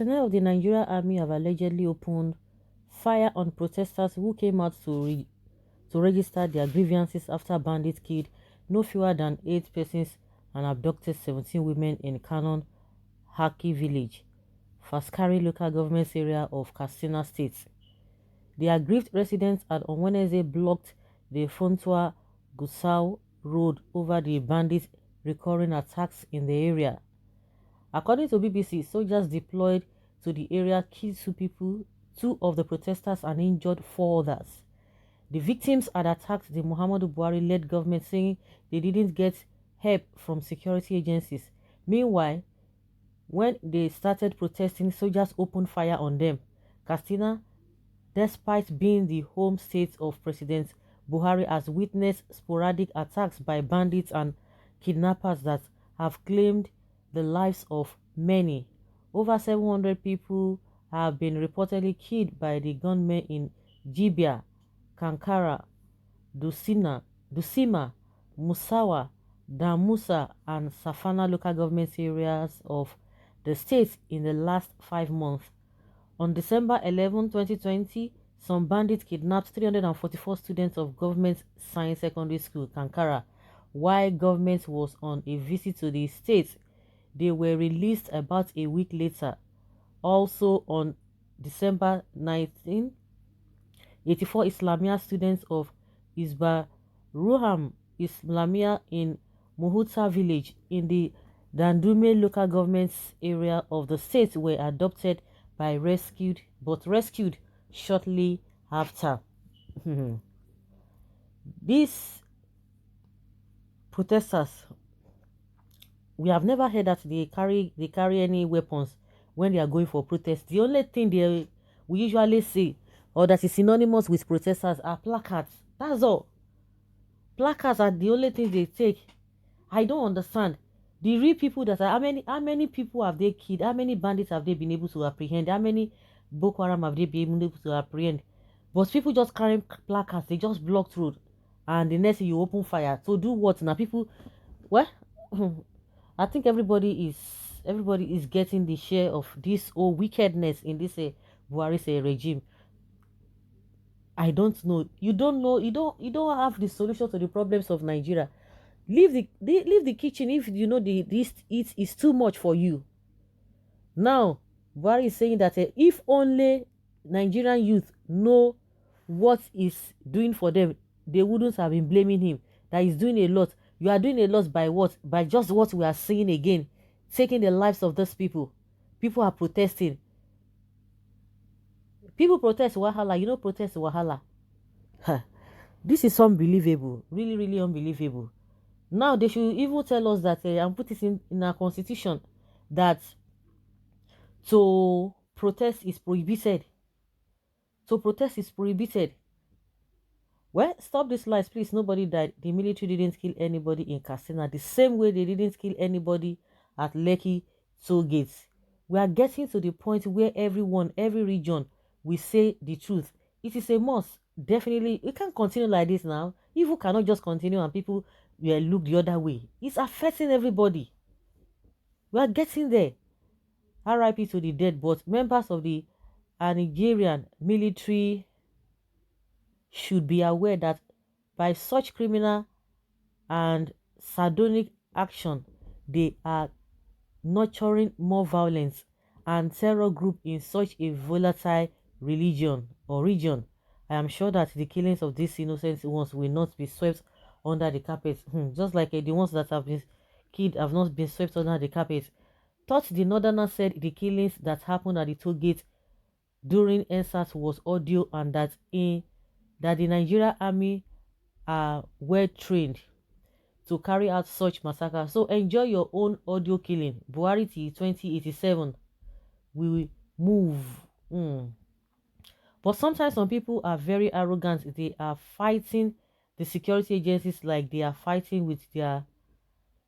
Personnel of the Nigerian Army have allegedly opened fire on protesters who came out to register their grievances after bandits killed no fewer than 8 persons and abducted 17 women in Canon Haki village, Faskari local government area of Katsina state. The aggrieved residents had on Wednesday blocked the Fontua Gusau road over the bandits' recurring attacks in the area. According to BBC, soldiers deployed to the area killed 2 people, 2 of the protesters, and injured 4 others. The victims had attacked the Muhammadu Buhari-led government, saying they didn't get help from security agencies. Meanwhile, when they started protesting, soldiers opened fire on them. Katsina, despite being the home state of President Buhari, has witnessed sporadic attacks by bandits and kidnappers that have claimed the lives of many. Over 700 people have been reportedly killed by the gunmen in Jibia, Kankara, Dusima, Musawa, Damusa, and Safana local government areas of the state in the last 5 months. On December 11, 2020, some bandits kidnapped 344 students of Government Science Secondary School, Kankara, while government was on a visit to the state. They were released about a week later. Also on December 19, 84 Islamia students of Isba Ruham Islamia in Muhuta village in the Dandume local government area of the state were adopted by rescued shortly after. These protesters, we have never heard that they carry any weapons when they are going for protests. The only thing we usually see or that is synonymous with protesters are placards. That's all. Placards are the only thing they take. I don't understand. The real people that are how many people have they killed? How many bandits have they been able to apprehend? How many Boko Haram have they been able to apprehend? But people just carrying placards, they just block road, and the next thing you open fire. To do what now? People, well, I think everybody is getting the share of this whole wickedness in this Buhari's regime. I don't know. You don't know. You don't have the solution to the problems of Nigeria. Leave the kitchen if you know this it is too much for you. Now, Buhari is saying that if only Nigerian youth know what is doing for them, they wouldn't have been blaming him. That he's doing a lot. You are doing a lot by what? By just what we are seeing again. Taking the lives of those people. People are protesting. People protest Wahala. You know protest Wahala. This is unbelievable. Really, really unbelievable. Now they should even tell us that and put it in our constitution that to protest is prohibited. To protest is prohibited. Well, stop these lies, please. Nobody died. The military didn't kill anybody in Katsina. The same way they didn't kill anybody at Lekki toll gates. We are getting to the point where everyone, every region will say the truth. It is a must. Definitely, it can't continue like this now. Evil cannot just continue and people will look the other way. It's affecting everybody. We are getting there. RIP to the dead, but members of the Nigerian military should be aware that by such criminal and sardonic action, they are nurturing more violence and terror group in such a volatile region. I am sure that the killings of these innocent ones will not be swept under the carpet, just like the ones that have been killed have not been swept under the carpet. Thought the Northerners said the killings that happened at the toll gate during NSAS was audio and that the Nigerian army are well trained to carry out such massacre. So enjoy your own audio killing. Buhari 2087. We will move. But sometimes some people are very arrogant. They are fighting the security agencies like they are fighting with their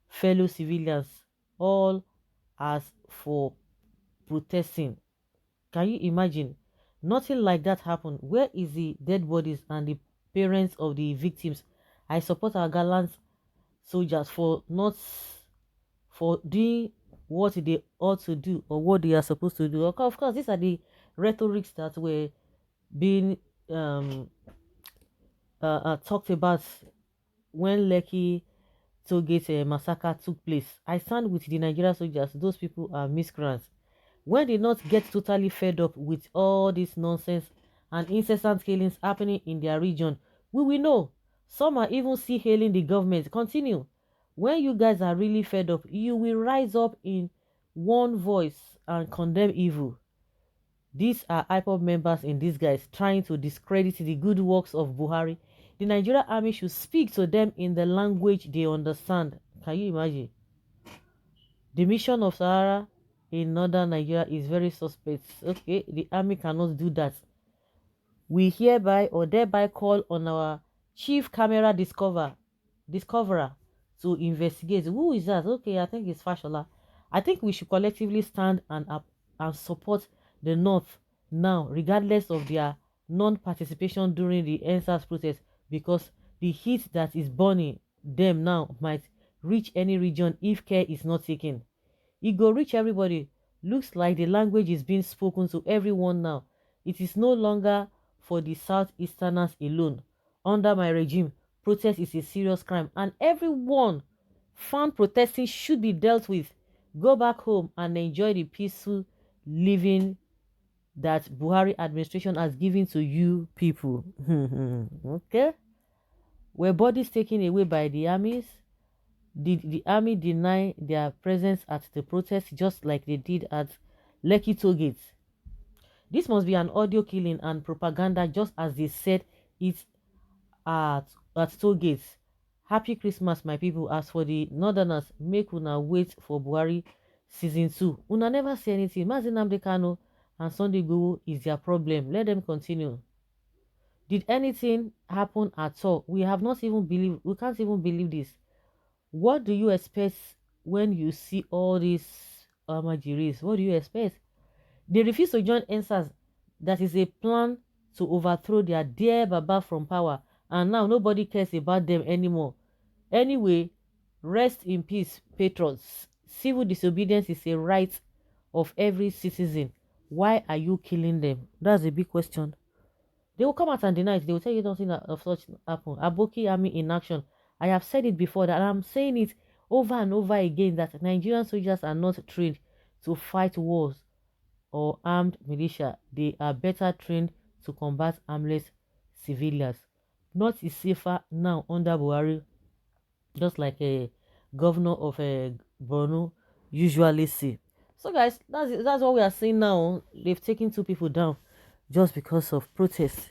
fellow civilians, all as for protesting. Can you imagine? Nothing like that happened. Where is the dead bodies and the parents of the victims? I support our gallant soldiers for doing what they ought to do or what they are supposed to do. Of course, these are the rhetorics that were being um, talked about when Lekki Tollgate massacre took place. I stand with the Nigerian soldiers. Those people are miscreants. When they not get totally fed up with all this nonsense and incessant killings happening in their region, we will know. Some are even still hailing the government. Continue. When you guys are really fed up, you will rise up in one voice and condemn evil. These are IPOB members in disguise trying to discredit the good works of Buhari. The Nigerian army should speak to them in the language they understand. Can you imagine? The mission of Sahara in northern Nigeria is very suspect. Okay, the army cannot do that. We hereby or thereby call on our chief camera discoverer to investigate. Who is that? Okay, I think it's Fashola. I think we should collectively stand and up and support the North now, regardless of their non-participation during the NSAS protest, because the heat that is burning them now might reach any region if care is not taken. It go reach everybody. Looks like the language is being spoken to everyone now. It is no longer for the Southeasterners alone. Under my regime, protest is a serious crime and everyone found protesting should be dealt with. Go back home and enjoy the peaceful living that Buhari administration has given to you people. Okay? Were bodies taken away by the armies? Did the army deny their presence at the protest just like they did at Lekki Tollgate? This must be an audio killing and propaganda just as they said it at Tollgate. Happy Christmas, my people. As for the northerners, make una wait for Buhari season 2. Una never say anything. Mazi Nnamdi Kanu and Sunday Igboho is their problem. Let them continue. Did anything happen at all? We have not even believed. We can't even believe this. What do you expect when you see all these Amajiris? What do you expect? They refuse to join NSAS. That is a plan to overthrow their dear Baba from power. And now nobody cares about them anymore. Anyway, rest in peace, patrons. Civil disobedience is a right of every citizen. Why are you killing them? That's a big question. They will come out and deny it. They will tell you nothing of such happened. Aboki army in action. I have said it before that I'm saying it over and over again that Nigerian soldiers are not trained to fight wars or armed militia. They are better trained to combat armless civilians. North is safer now under Buhari, just like a governor of a Borno usually say. So guys, that's it. That's what we are seeing now. They've taken 2 people down just because of protests.